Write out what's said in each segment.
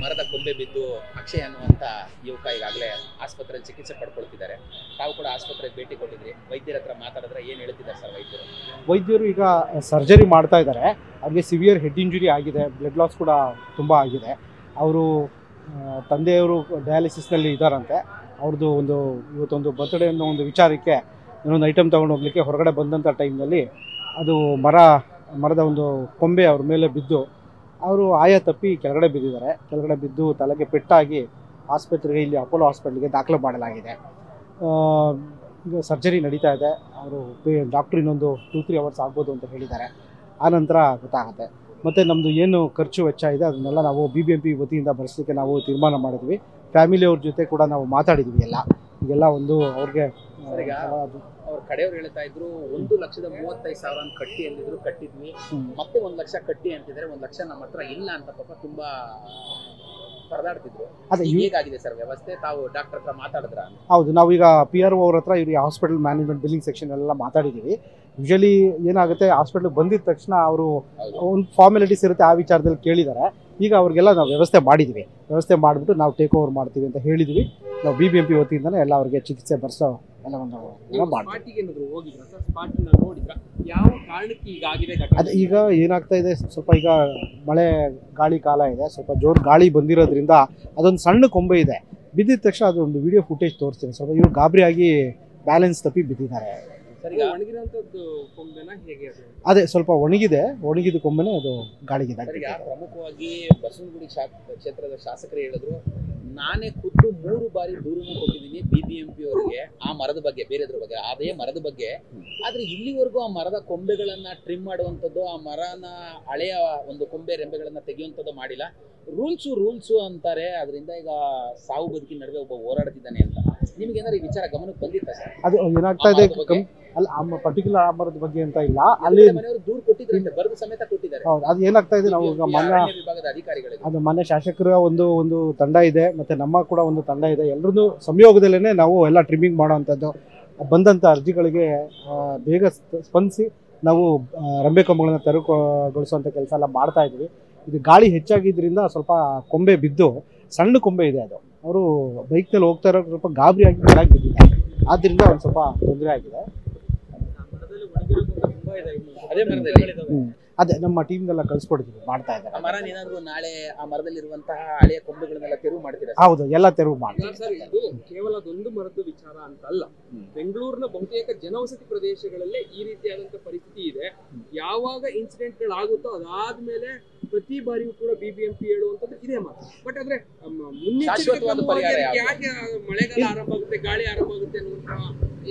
ಮರದ ಕೊಂಬೆ ಬಿದ್ದು ಅಕ್ಷಯ್ ಅನ್ನುವಂಥ ಯುವಕ ಈಗಾಗಲೇ ಆಸ್ಪತ್ರೆಯಲ್ಲಿ ಚಿಕಿತ್ಸೆ ಪಡ್ಕೊಳ್ತಿದ್ದಾರೆ. ತಾವು ಕೂಡ ಆಸ್ಪತ್ರೆಗೆ ಭೇಟಿ ಕೊಟ್ಟಿದ್ರಿ. ವೈದ್ಯರ ಹತ್ರ ಮಾತಾಡಿದ್ರೆ ಏನು ಹೇಳ್ತಿದ್ದಾರೆ ಸರ್ ವೈದ್ಯರು? ವೈದ್ಯರು ಈಗ ಸರ್ಜರಿ ಮಾಡ್ತಾ ಇದ್ದಾರೆ. ಅವ್ರಿಗೆ ಸಿವಿಯರ್ ಹೆಡ್ ಇಂಜುರಿ ಆಗಿದೆ, ಬ್ಲಡ್ ಲಾಸ್ ಕೂಡ ತುಂಬ ಆಗಿದೆ. ಅವರು ತಂದೆಯವರು ಡಯಾಲಿಸಿಸ್ನಲ್ಲಿ ಇದ್ದಾರಂತೆ. ಅವ್ರದ್ದು ಇವತ್ತೊಂದು ಬರ್ತ್ಡೇ ಅನ್ನೋ ಒಂದು ವಿಚಾರಕ್ಕೆ ಇನ್ನೊಂದು ಐಟಮ್ ತೊಗೊಂಡು ಹೋಗ್ಲಿಕ್ಕೆ ಹೊರಗಡೆ ಬಂದಂಥ ಟೈಮ್ನಲ್ಲಿ ಅದು ಮರದ ಒಂದು ಕೊಂಬೆ ಅವ್ರ ಮೇಲೆ ಬಿದ್ದು ಅವರು ಆಯ ತಪ್ಪಿ ಕೆಳಗಡೆ ಬಿದ್ದಿದ್ದಾರೆ. ಕೆಳಗಡೆ ಬಿದ್ದು ತಲೆಗೆ ಪೆಟ್ಟಾಗಿ ಆಸ್ಪತ್ರೆಗೆ ಇಲ್ಲಿ ಅಪೋಲೋ ಹಾಸ್ಪಿಟ್ಲಿಗೆ ದಾಖಲು ಮಾಡಲಾಗಿದೆ. ಈಗ ಸರ್ಜರಿ ನಡೀತಾ ಇದೆ. ಅವರು ಡಾಕ್ಟ್ರು ಇನ್ನೊಂದು 2-3 ಅವರ್ಸ್ ಆಗ್ಬೋದು ಅಂತ ಹೇಳಿದ್ದಾರೆ. ಆನಂತರ ಗೊತ್ತಾಗುತ್ತೆ. ಮತ್ತು ನಮ್ಮದು ಏನು ಖರ್ಚು ವೆಚ್ಚ ಇದೆ ಅದನ್ನೆಲ್ಲ ನಾವು BBMP ವತಿಯಿಂದ ಭರಿಸಲಿಕ್ಕೆ ನಾವು ತೀರ್ಮಾನ ಮಾಡಿದ್ವಿ. ಫ್ಯಾಮಿಲಿಯವ್ರ ಜೊತೆ ಕೂಡ ನಾವು ಮಾತಾಡಿದ್ವಿ. ಈಗೆಲ್ಲ ಒಂದು ಅವ್ರಿಗೆ ಅವ್ರ ಕಡೆಯವ್ರು ಹೇಳ್ತಾ ಇದ್ರು 1,35,000 ಕಟ್ಟಿ ಅಂದಿದ್ರು. ಕಟ್ಟಿದ್ವಿ, ಮತ್ತೆ 1 ಲಕ್ಷ ಕಟ್ಟಿ ಅಂತಿದ್ದಾರೆ. 1 ಲಕ್ಷ ನಮ್ಮ ಹತ್ರ ಇಲ್ಲ ಅಂತ ಪಾಪ ತುಂಬಾ ಪರದಾಡ್ತಿದ್ರು. ಅದೇ ಹೇಗಾಗಿದೆ ಸರ್ ವ್ಯವಸ್ಥೆ? ತಾವು ಡಾಕ್ಟರ್ ಹತ್ರ ಮಾತಾಡಿದ್ರ? ಹೌದು, ನಾವೀಗ PRO ಅವ್ರ ಹತ್ರ ಇವ್ರಿಗೆ ಹಾಸ್ಪಿಟಲ್ ಮ್ಯಾನೇಜ್ಮೆಂಟ್ ಬಿಲ್ಲಿಂಗ್ ಸೆಕ್ಷನ್ ಎಲ್ಲ ಮಾತಾಡಿದ್ದೀವಿ. ಯೂಶಲಿ ಏನಾಗುತ್ತೆ, ಹಾಸ್ಪಿಟ್ಲಿಗೆ ಬಂದಿದ ತಕ್ಷಣ ಅವರು ಒಂದು ಫಾರ್ಮಾಲಿಟೀಸ್ ಇರುತ್ತೆ, ಆ ವಿಚಾರದಲ್ಲಿ ಕೇಳಿದ್ದಾರೆ. ಈಗ ಅವ್ರಿಗೆಲ್ಲ ನಾವು ವ್ಯವಸ್ಥೆ ಮಾಡಿದ್ವಿ. ವ್ಯವಸ್ಥೆ ಮಾಡಿಬಿಟ್ಟು ನಾವು ಟೇಕ್ ಓವರ್ ಮಾಡ್ತೀವಿ ಅಂತ ಹೇಳಿದ್ವಿ. ನಾವು BBMP ವತಿಯಿಂದನೇ ಎಲ್ಲ ಅವ್ರಿಗೆ ಚಿಕಿತ್ಸೆ ಬರೆಸೋ ಎಲ್ಲ ಒಂದು ಅದೇ. ಈಗ ಏನಾಗ್ತಾ ಇದೆ, ಸ್ವಲ್ಪ ಈಗ ಮಳೆ ಗಾಳಿ ಕಾಲ ಇದೆ, ಸ್ವಲ್ಪ ಜೋರು ಗಾಳಿ ಬಂದಿರೋದ್ರಿಂದ ಅದೊಂದು ಸಣ್ಣ ಕೊಂಬೆ ಇದೆ. ಬಿದ್ದಿದ ತಕ್ಷಣ ಅದೊಂದು ವಿಡಿಯೋ ಫುಟೇಜ್ ತೋರಿಸ್ತೀನಿ. ಸ್ವಲ್ಪ ಇವ್ರು ಗಾಬರಿಯಾಗಿ ಬ್ಯಾಲೆನ್ಸ್ ತಪ್ಪಿ ಬಿದ್ದಿದ್ದಾರೆ. ಅದೇ ಸ್ವಲ್ಪ ಒಣಗಿದ ಕೊಂಬೆನೇ ಅದು ಗಾಳಿಗೆ. ಪ್ರಮುಖವಾಗಿ ಬಸವನಗುಡಿ ಕ್ಷೇತ್ರದ ಶಾಸಕರು ಹೇಳಿದ್ರು, ನಾನೇ ಖುದ್ದು 3 ಬಾರಿ ದೂರನ್ನು ಕೊಟ್ಟಿದ್ದೀನಿ BBMP ಅವರಿಗೆ ಆ ಮರದ ಬಗ್ಗೆ, ಬೇರೆದ್ರ ಬಗ್ಗೆ, ಅದೇ ಮರದ ಬಗ್ಗೆ. ಆದ್ರೆ ಇಲ್ಲಿವರೆಗೂ ಆ ಮರದ ಕೊಂಬೆಗಳನ್ನ ಟ್ರಿಮ್ ಮಾಡುವಂಥದ್ದು, ಆ ಮರನ ಹಳೆಯ ಒಂದು ಕೊಂಬೆ ರೆಂಬೆಗಳನ್ನ ತೆಗೆಯುವಂಥದ್ದು ಮಾಡಿಲ್ಲ. ರೂಲ್ಸು ಅಂತಾರೆ. ಅದರಿಂದ ಈಗ ಸಾವು ಬದುಕಿನ ನಡುವೆ ಒಬ್ಬ ಹೋರಾಡ್ತಿದ್ದಾನೆ ಅಂತ. ನಿಮ್ಗೆ ಏನಾದ್ರು ಈ ವಿಚಾರ ಗಮನಕ್ಕೆ ಬಂದಿತ್ತ ಸರ್? ಅದು ಏನಾಗ್ತಾ ಇದೆ, ಅಲ್ಲ ಪರ್ಟಿಕ್ಯುಲರ್ ಆ ಮರದ ಬಗ್ಗೆ ಅಂತ ಇಲ್ಲ, ಅಲ್ಲಿ ಮನೆಯವರು ದೂರು ಕೊಟ್ಟಿದ್ದಾರೆ, ಬರೆದು ಸಮೇತ ಕೊಟ್ಟಿದ್ದಾರೆ. ಹೌದು, ಅದು ಏನಾಗ್ತಾ ಇದೆ, ನಾವು ಈಗ ವಿಭಾಗದ ಅಧಿಕಾರಿಗಳು, ಅದು ಮನೆ ಶಾಸಕರ ಒಂದು ತಂಡ ಇದೆ, ಮತ್ತೆ ನಮ್ಮ ಕೂಡ ಒಂದು ತಂಡ ಇದೆ. ಎಲ್ಲರದ್ದು ಸಂಯೋಗದಲ್ಲೇ ನಾವು ಎಲ್ಲ ಟ್ರಿಮ್ಮಿಂಗ್ ಮಾಡೋವಂಥದ್ದು. ಬಂದಂಥ ಅರ್ಜಿಗಳಿಗೆ ಬೇಗ ಸ್ಪಂದಿಸಿ ನಾವು ರೆಂಬೆ ಕೊಂಬೆಗಳನ್ನ ತೆರವುಗೊಳಿಸುವಂಥ ಕೆಲಸ ಎಲ್ಲ ಮಾಡ್ತಾ ಇದ್ವಿ. ಇದು ಗಾಳಿ ಹೆಚ್ಚಾಗಿದ್ದರಿಂದ ಸ್ವಲ್ಪ ಕೊಂಬೆ ಬಿದ್ದು, ಸಣ್ಣ ಕೊಂಬೆ ಇದೆ, ಅದು ಅವರು ಬೈಕ್ನಲ್ಲಿ ಹೋಗ್ತಾ ಇರೋ ಸ್ವಲ್ಪ ಗಾಬರಿಯಾಗಿ ಕೆಳಗೆ ಬಿದ್ದಿದ್ದಾರೆ. ಆದ್ದರಿಂದ ಒಂದು ಸ್ವಲ್ಪ ತೊಂದರೆ ಆಗಿದೆ. ಅದೇ ನಮ್ಮ ಟೀಮ್ನೆಲ್ಲ ಕಳ್ಸಿಕೊಡ್ತೀವಿ, ಮಾಡ್ತಾ ಇದ್ದಾರೆ. ಮರ ಏನಾದ್ರು ನಾಳೆ ಆ ಮರದಲ್ಲಿರುವಂತಹ ಹಳೆಯ ಕೊಂಬೆಗಳನ್ನೆಲ್ಲ ತೆರವು ಮಾಡ್ತೀರಾ? ಹೌದು, ಎಲ್ಲ ತೆರವು ಮಾಡ್ತೀವಿ. ಸರ್, ಇದು ಕೇವಲ ಅದೊಂದು ಮರದ ವಿಚಾರ ಅಂತ ಅಲ್ಲ. ಬೆಂಗಳೂರಿನ ಬಹುತೇಕ ಜನವಸತಿ ಪ್ರದೇಶಗಳಲ್ಲೇ ಈ ರೀತಿಯಾದಂತಹ ಪರಿಸ್ಥಿತಿ ಇದೆ. ಯಾವಾಗ ಇನ್ಸಿಡೆಂಟ್ಗಳಾಗುತ್ತೋ ಅದಾದ್ಮೇಲೆ ಪ್ರತಿ ಬಾರಿಯೂ ಕೂಡ BBMP ಹೇಳುವಂಥದ್ದು ಇದೇ ಮಾತು. ಬಟ್ ಆದ್ರೆ ಯಾಕೆ ಮಳೆಗಾಲ ಆರಂಭ ಆಗುತ್ತೆ, ಗಾಳಿ ಆರಂಭ ಆಗುತ್ತೆ ಅನ್ನುವಂತಹ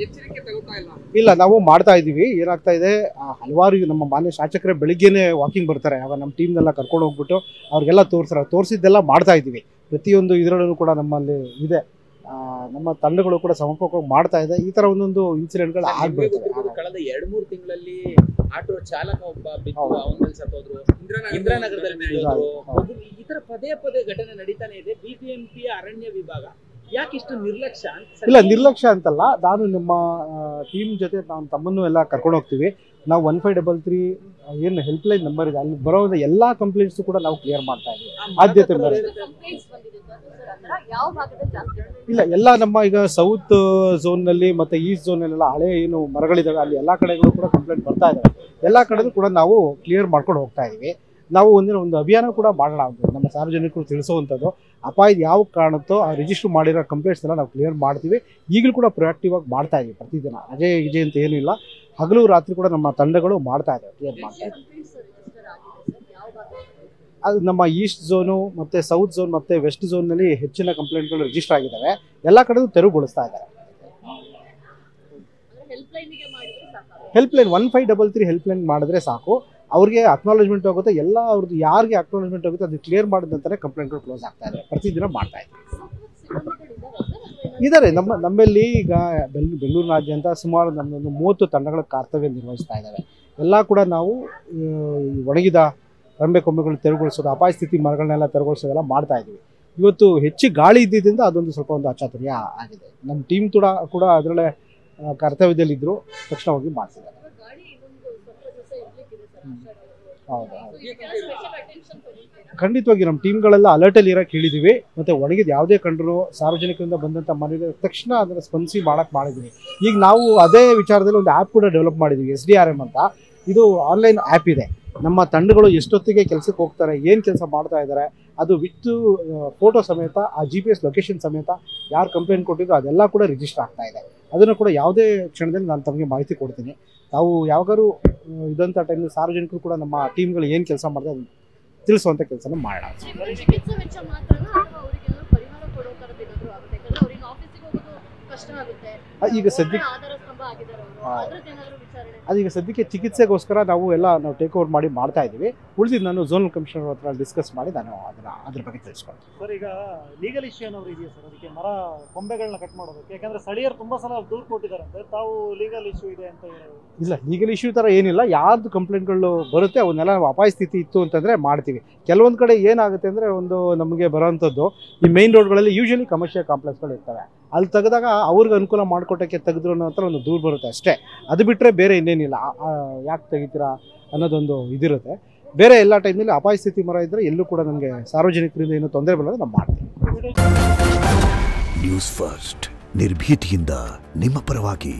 ಎಚ್ಚರಿಕೆ ತಗೋತಾ ಇಲ್ಲ. ನಾವು ಮಾಡ್ತಾ ಇದೀವಿ. ಏನಾಗ್ತಾ ಇದೆ, ಹಲವಾರು ನಮ್ಮ ಮಾನ್ಯ ಶಾಸಕರೇ ಬೆಳಿಗ್ಗೆನೆ ವಾಕಿಂಗ್ ಬರ್ತಾರೆ. ಆಗ ನಮ್ಮ ಟೀಮ್ನೆಲ್ಲ ಕರ್ಕೊಂಡು ಹೋಗ್ಬಿಟ್ಟು ಅವ್ರಿಗೆಲ್ಲ ತೋರಿಸಿದ್ದೆಲ್ಲ ಮಾಡ್ತಾ ಇದ್ದೀವಿ. ಪ್ರತಿಯೊಂದು ಇದರಲ್ಲೂ ಕೂಡ ನಮ್ಮಲ್ಲಿ ಇದೆ. ನಮ್ಮ ತಂಡಗಳು ಕೂಡ ಸಮರ್ಪಕವಾಗಿ ಮಾಡ್ತಾ ಇದೆ. ಈ ತರ ಒಂದೊಂದು ಇನ್ಸಿಡೆಂಟ್ಗಳು ಆಗ್ಬಿಡ್ತದೆ. ಕಳೆದ 2-3 ತಿಂಗಳಲ್ಲಿ ಆಟೋ ಚಾಲಕ ಒಬ್ಬ ಬಿದ್ದು ಅವನಲ್ಲಿ ಸತ್ತೋದ್ರು, ಇಂದಿರಾನಗರದಲ್ಲಿ ಈ ತರ ಪದೇ ಘಟನೆ ನಡೀತಾನೆ ಇದೆ. BBMP ಅರಣ್ಯ ವಿಭಾಗ ಯಾಕಿಷ್ಟು ನಿರ್ಲಕ್ಷ್ಯ? ಇಲ್ಲ, ನಿರ್ಲಕ್ಷ್ಯ ಅಂತಲ್ಲ. ನಾನು ನಮ್ಮ ಟೀಮ್ ಜೊತೆ ನಾನು ತಮ್ಮನ್ನು ಎಲ್ಲ ಕರ್ಕೊಂಡು ಹೋಗ್ತೀವಿ. ನಾವು 1533 ಏನು ಹೆಲ್ಪ್ ಲೈನ್ ನಂಬರ್ ಇದೆ, ಅಲ್ಲಿ ಬರೋ ಎಲ್ಲ ಕಂಪ್ಲೇಂಟ್ಸ್ ಕೂಡ ನಾವು ಕ್ಲಿಯರ್ ಮಾಡ್ತಾ ಇದ್ದೀವಿ. ಆದ್ಯತೆ ಮೇರೆಗೆ ಇಲ್ಲ, ಎಲ್ಲ ನಮ್ಮ ಈಗ ಸೌತ್ ಝೋನ್ನಲ್ಲಿ ಮತ್ತು ಈಸ್ಟ್ ಝೋನಲ್ಲೆಲ್ಲ ಹಳೆ ಏನು ಮರಗಳಿದ್ದಾವೆ, ಅಲ್ಲಿ ಎಲ್ಲ ಕಡೆಗಳು ಕೂಡ ಕಂಪ್ಲೇಂಟ್ ಬರ್ತಾ ಇದ್ದಾವೆ. ಎಲ್ಲ ಕಡೆಗೂ ಕೂಡ ನಾವು ಕ್ಲಿಯರ್ ಮಾಡ್ಕೊಂಡು ಹೋಗ್ತಾ ಇದ್ದೀವಿ. ನಾವು ಒಂದು ಅಭಿಯಾನ ಕೂಡ ಮಾಡೋಣ, ನಮ್ಮ ಸಾರ್ವಜನಿಕರು ತಿಳಿಸುವಂಥದ್ದು. ಅಪಾಯದ ಯಾವ ಕಾರಣತ್ತೋ ಆ ರಿಜಿಸ್ಟರ್ ಮಾಡಿರೋ ಕಂಪ್ಲೇಂಟ್ಸ್ನೆಲ್ಲ ನಾವು ಕ್ಲಿಯರ್ ಮಾಡ್ತೀವಿ. ಈಗಲೂ ಕೂಡ ಪ್ರೊಯಾಕ್ಟಿವ್ ಆಗಿ ಮಾಡ್ತಾ ಇದ್ದೀವಿ. ಪ್ರತಿದಿನ ರಜೆ ಅಂತ ಏನಿಲ್ಲ, ಹಗಲು ರಾತ್ರಿ ಕೂಡ ನಮ್ಮ ತಂಡಗಳು ಮಾಡ್ತಾ ಇದ್ದಾವೆ, ಕ್ಲಿಯರ್ ಮಾಡ್ತಾ ಇದ್ದೀವಿ. ಅದು ನಮ್ಮ ಈಸ್ಟ್ ಝೋನು ಮತ್ತು ಸೌತ್ ಝೋನ್ ಮತ್ತು ವೆಸ್ಟ್ ಝೋನ್ನಲ್ಲಿ ಹೆಚ್ಚಿನ ಕಂಪ್ಲೇಂಟ್ಗಳು ರಿಜಿಸ್ಟರ್ ಆಗಿದ್ದಾವೆ. ಎಲ್ಲ ಕಡೆಗೂ ತೆರವುಗೊಳಿಸ್ತಾ ಇದ್ದಾರೆ. ಹೆಲ್ಪ್ಲೈನ್ 1533 ಹೆಲ್ಪ್ಲೈನ್ ಮಾಡಿದ್ರೆ ಸಾಕು. ಅವ್ರಿಗೆ ಅಕ್ನಾಲೇಜ್ಮೆಂಟ್ ಹೋಗುತ್ತೆ. ಎಲ್ಲ ಅವ್ರದ್ದು ಯಾರಿಗೆ ಅಕ್ನಾಲೇಜ್ಮೆಂಟ್ ಹೋಗುತ್ತೆ ಅದು ಕ್ಲಿಯರ್ ಮಾಡಿದ ನಂತರ ಕಂಪ್ಲೇಂಟ್ಗಳು ಕ್ಲೋಸ್ ಆಗ್ತಾ ಇದೆ. ಪ್ರತಿದಿನ ಮಾಡ್ತಾ ಇದ್ದಾರೆ. ನಮ್ಮಲ್ಲಿ ಈಗ ಬೆಂಗಳೂರಿನಾದ್ಯಂತ ಸುಮಾರು ನಮ್ಮದೊಂದು 30 ತಂಡಗಳ ಕರ್ತವ್ಯ ನಿರ್ವಹಿಸ್ತಾ ಇದ್ದಾವೆ. ಎಲ್ಲ ಕೂಡ ನಾವು ಒಣಗಿದ ರೆಂಬೆ ಕೊಂಬೆಗಳು ತೆರವುಗೊಳಿಸೋದು, ಅಪಾಯ ಸ್ಥಿತಿ ಮರಗಳನ್ನೆಲ್ಲ ತೆರವುಗೊಳಿಸೋದೆಲ್ಲ ಮಾಡ್ತಾ ಇದ್ದೀವಿ. ಇವತ್ತು ಹೆಚ್ಚು ಗಾಳಿ ಇದ್ದಿದ್ದರಿಂದ ಅದೊಂದು ಸ್ವಲ್ಪ ಒಂದು ಅಚಾತುರ್ಯ ಆಗಿದೆ. ನಮ್ಮ ಟೀಮ್ ಕೂಡ ಅದರಲ್ಲೇ ಕರ್ತವ್ಯದಲ್ಲಿದ್ದರು, ತಕ್ಷಣ ಹೋಗಿ ಮಾಡ್ತಿದ್ದಾರೆ. ಹೌದು. ಖಂಡಿತವಾಗಿ ನಮ್ಮ ಟೀಮ್ಗಳೆಲ್ಲ ಅಲರ್ಟಲ್ಲಿ ಇರೋಕ್ಕೆ ಹೇಳಿದ್ದೀವಿ. ಮತ್ತು ಒಣಗಿದ ಯಾವುದೇ ಕಂಡ್ರು ಸಾರ್ವಜನಿಕರಿಂದ ಬಂದಂಥ ಮನವಿ ತಕ್ಷಣ ಅದನ್ನು ಸ್ಪಂದಿಸಿ ಮಾಡೋಕ್ಕೆ ಮಾಡಿದ್ದೀವಿ. ಈಗ ನಾವು ಅದೇ ವಿಚಾರದಲ್ಲಿ ಒಂದು ಆ್ಯಪ್ ಕೂಡ ಡೆವಲಪ್ ಮಾಡಿದ್ದೀವಿ, SDRM ಅಂತ. ಇದು ಆನ್ಲೈನ್ ಆ್ಯಪ್ ಇದೆ. ನಮ್ಮ ತಂಡಗಳು ಎಷ್ಟೊತ್ತಿಗೆ ಕೆಲಸಕ್ಕೆ ಹೋಗ್ತಾರೆ, ಏನು ಕೆಲಸ ಮಾಡ್ತಾ ಇದ್ದಾರೆ, ಅದು ವಿತ್ ಫೋಟೋ ಸಮೇತ, ಆ GPS ಲೊಕೇಶನ್ ಸಮೇತ ಯಾರು ಕಂಪ್ಲೇಂಟ್ ಕೊಟ್ಟಿದ್ರು ಅದೆಲ್ಲ ಕೂಡ ರಿಜಿಸ್ಟರ್ ಆಗ್ತಾ ಇದೆ. ಅದನ್ನು ಕೂಡ ಯಾವುದೇ ಕ್ಷಣದಲ್ಲಿ ನಾನು ತಮಗೆ ಮಾಹಿತಿ ಕೊಡ್ತೀನಿ. ತಾವು ಯಾವಾಗಾದ್ರೂ ಇದಂಥ ಟೈಮಲ್ಲಿ ಸಾರ್ವಜನಿಕರು ಕೂಡ ನಮ್ಮ ಟೀಮ್ಗಳು ಏನು ಕೆಲಸ ಮಾಡ್ತಾರೆ ಅದನ್ನು ತಿಳಿಸುವಂಥ ಕೆಲಸನ ಮಾಡೋಣ. ಚಿಕಿತ್ಸೆ ವೆಚ್ಚ ಮಾತ್ರನಾ ಅಥವಾ ಅವರಿಗೆ ಪರಿಹಾರ ಕೊಡೋ ಥರದ್ದು ಏನಾದರೂ ಆಗುತ್ತೆ? ಯಾಕಂದ್ರೆ ಅವ್ರಿಗೆ ಆಫೀಸಿಗೆ ಹೋಗೋದು ಕಷ್ಟ ಆಗುತ್ತೆ. ಈಗ ಸದ್ಯಕ್ಕೆ ಆಧಾರ ಸ್ತಂಭ ಆಗಿದ್ದಾರೆ ಅವರು, ಅದ್ರದ್ದು ಏನಾದರೂ ವಿಚಾರಣೆ? ಅದೀಗ ಸದ್ಯಕ್ಕೆ ಚಿಕಿತ್ಸೆಗೋಸ್ಕರ ನಾವು ಟೇಕ್ ಓವರ್ ಮಾಡಿ ಮಾಡ್ತಾ ಇದ್ದೀವಿ. ಉಳಿದಿದ್ದು ನಾನು ಝೋನಲ್ ಕಮಿಷನರ್ ಹತ್ರ ಡಿಸ್ಕಸ್ ಮಾಡಿ ನಾನು ಅದ್ರ ಬಗ್ಗೆ ತಿಳಿಸ್ಕೊಡ್ತೀನಿ. ಸರ್, ಈಗ ಲೀಗಲ್ ಇಶ್ಯೂ ಏನಾದ್ರು ಇದೆಯಾ ಸರ್ ಅದಕ್ಕೆ, ಮರ ಕೊಂಬೆಗಳನ್ನ ಕಟ್ ಮಾಡೋದಕ್ಕೆ? ಯಾಕಂದ್ರೆ ಸ್ಥಳೀಯರು ತುಂಬಾ ಸಲ ದೂರು ಕೊಟ್ಟಿದ್ದಾರೆ ಅಂತ, ತಾವು ಲೀಗಲ್ ಇಶ್ಯೂ ಇದೆ ಅಂತ ಹೇಳಿ. ಇಲ್ಲ, ಲೀಗಲ್ ಇಶ್ಯೂ ಥರ ಏನಿಲ್ಲ. ಯಾರ್ದು ಕಂಪ್ಲೇಂಟ್ಗಳು ಬರುತ್ತೆ ಅವನ್ನೆಲ್ಲ ನಾವು ಅಪಾಯ ಸ್ಥಿತಿ ಇತ್ತು ಅಂತಂದರೆ ಮಾಡ್ತೀವಿ. ಕೆಲವೊಂದು ಕಡೆ ಏನಾಗುತ್ತೆ ಅಂದರೆ ಒಂದು ನಮಗೆ ಬರೋವಂಥದ್ದು ಈ ಮೇನ್ ರೋಡ್ಗಳಲ್ಲಿ ಯೂಶಲಿ ಕಮರ್ಷಿಯಲ್ ಕಾಂಪ್ಲೆಕ್ಸ್ಗಳು ಇರ್ತವೆ. ಅಲ್ಲಿ ತೆಗೆದಾಗ ಅವ್ರಿಗೆ ಅನುಕೂಲ ಮಾಡಿಕೊಟ್ಟಕ್ಕೆ ತೆಗೆದ್ರು ಅನ್ನೋ ಹತ್ರ ಒಂದು ದೂರ ಬರುತ್ತೆ ಅಷ್ಟೇ. ಅದು ಬಿಟ್ಟರೆ ಬೇರೆ ಇನ್ನೇನಿಲ್ಲ. ಯಾಕೆ ತೆಗಿತೀರಾ ಅನ್ನೋದೊಂದು ಇದಿರುತ್ತೆ. ಬೇರೆ ಎಲ್ಲ ಟೈಮಲ್ಲಿ ಅಪಾಯ ಸ್ಥಿತಿ ಮರ ಇದ್ದರೆ ಎಲ್ಲೂ ಕೂಡ ನಮಗೆ ಸಾರ್ವಜನಿಕರಿಂದ ಏನೂ ತೊಂದರೆ ಬರೋದು ನಾವು ಮಾಡ್ತೀವಿ. ನ್ಯೂಸ್ ಫಸ್ಟ್ ನಿರ್ಭೀತಿಯಿಂದ ನಿಮ್ಮ ಪರವಾಗಿ.